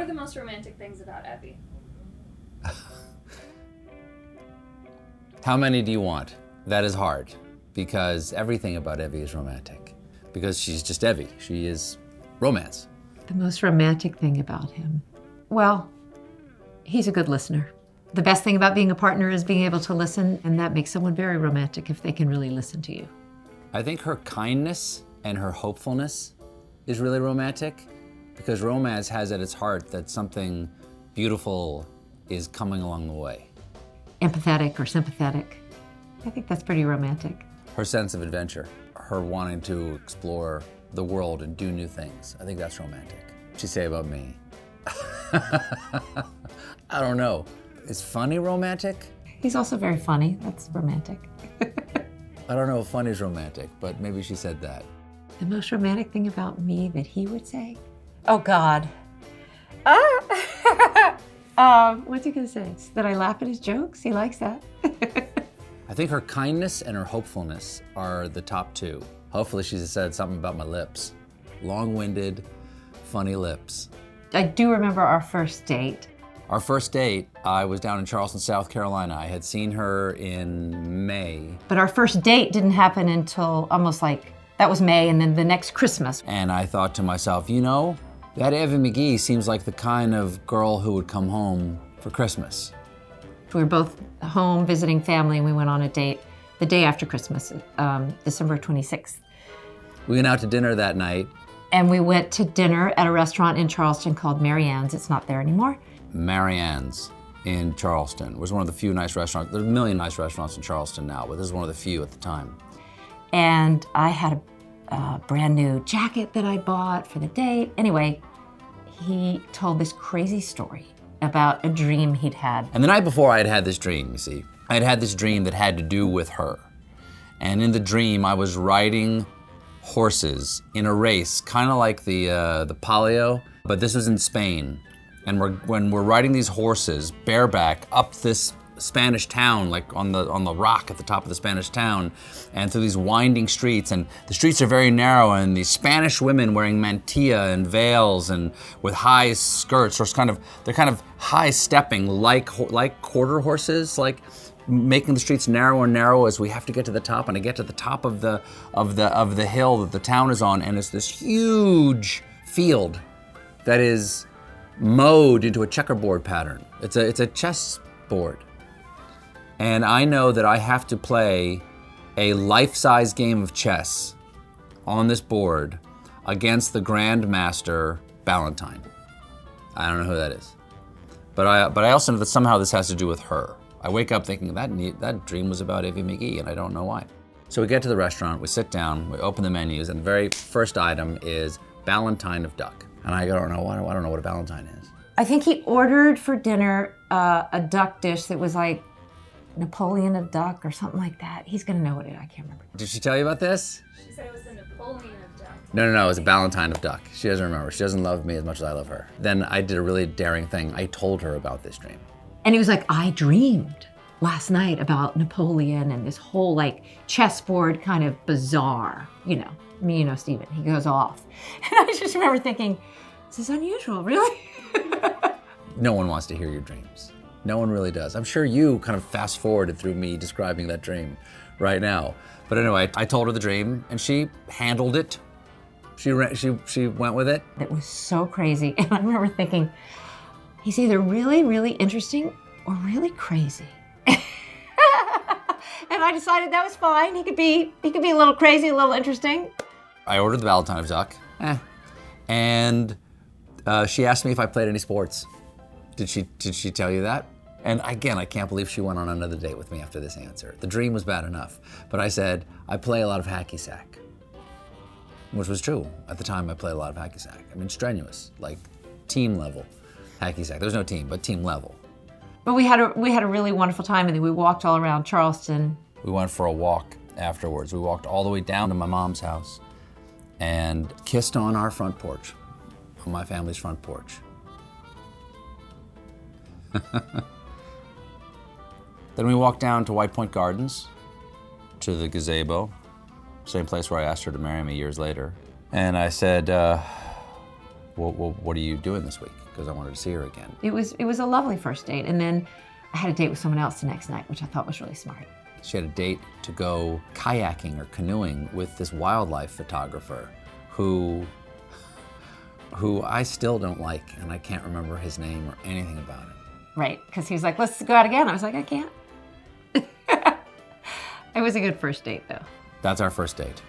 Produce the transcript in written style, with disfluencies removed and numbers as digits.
are the most romantic things about Evie? How many do you want? That is hard, because everything about Evie is romantic. Because she's just Evie. She is romance. The most romantic thing about him? Well, he's a good listener. The best thing about being a partner is being able to listen, and that makes someone very romantic if they can really listen to you. I think her kindness and her hopefulness is really romantic, because romance has at its heart that something beautiful is coming along the way. Empathetic or sympathetic. I think that's pretty romantic. Her sense of adventure, her wanting to explore the world and do new things. I think that's romantic. What'd she say about me? I don't know. Is funny romantic? He's also very funny. That's romantic. I don't know if funny is romantic, but maybe she said that. The most romantic thing about me that he would say? Oh, God. What's he gonna say? That I laugh at his jokes? He likes that. I think her kindness and her hopefulness are the top two. Hopefully she said something about my lips. Long-winded, funny lips. I do remember our first date. Our first date, I was down in Charleston, South Carolina. I had seen her in May. But our first date didn't happen until almost like, that was May, and then the next Christmas. And I thought to myself, you know, that Evie McGee seems like the kind of girl who would come home for Christmas. We were both home visiting family, and we went on a date the day after Christmas, December 26th. We went out to dinner that night. And we went to dinner at a restaurant in Charleston called Mary Ann's. It's not there anymore. Mary Ann's in Charleston was one of the few nice restaurants. There's a million nice restaurants in Charleston now, but this is one of the few at the time. And I had a brand new jacket that I bought for the date. Anyway, he told this crazy story about a dream he'd had. And the night before I had had this dream, you see. I had had this dream that had to do with her. And in the dream, I was riding horses in a race, kind of like the Palio, but this was in Spain. And when we're riding these horses bareback up this Spanish town, like on the rock at the top of the Spanish town, and through these winding streets, and the streets are very narrow, and these Spanish women wearing mantilla and veils and with high skirts, or they're kind of high stepping like quarter horses, like making the streets narrower and narrower as we have to get to the top. And I get to the top of the hill that the town is on, and it's this huge field that is mowed into a checkerboard pattern. It's a chess board. And I know that I have to play a life-size game of chess on this board against the Grand Master Valentine. I don't know who that is. But I also know that somehow this has to do with her. I wake up thinking that dream was about Evie McGee, and I don't know why. So we get to the restaurant, we sit down, we open the menus, and the very first item is Valentine of duck. And I don't know what a Valentine is. I think he ordered for dinner a duck dish that was like Napoleon of duck or something like that. He's gonna know what it is, I can't remember. Did she tell you about this? She said it was the Napoleon of duck. No, it was a Valentine of duck. She doesn't remember. She doesn't love me as much as I love her. Then I did a really daring thing. I told her about this dream. And he was like, I dreamed last night about Napoleon and this whole like chessboard kind of bizarre, Stephen, he goes off. And I just remember thinking, this is unusual, really? No one wants to hear your dreams. No one really does. I'm sure you kind of fast forwarded through me describing that dream right now. But anyway, I told her the dream and she handled it. She went with it. It was so crazy. And I remember thinking, he's either really, really interesting or really crazy. And I decided that was fine. He could be a little crazy, a little interesting. I ordered the Valentine of duck. And she asked me if I played any sports. Did she tell you that? And again, I can't believe she went on another date with me after this answer. The dream was bad enough, but I said, I play a lot of hacky sack, which was true. At the time, I played a lot of hacky sack. I mean, strenuous, like team level hacky sack. There's no team, but team level. But we had a really wonderful time, and then we walked all around Charleston. We went for a walk afterwards. We walked all the way down to my mom's house and kissed on our front porch, on my family's front porch. Then we walked down to White Point Gardens, to the gazebo, same place where I asked her to marry me years later. And I said, well, what are you doing this week? Because I wanted to see her again. It was a lovely first date. And then I had a date with someone else the next night, which I thought was really smart. She had a date to go kayaking or canoeing with this wildlife photographer who I still don't like, and I can't remember his name or anything about it. Right, because he was like, let's go out again. I was like, I can't. It was a good first date, though. That's our first date.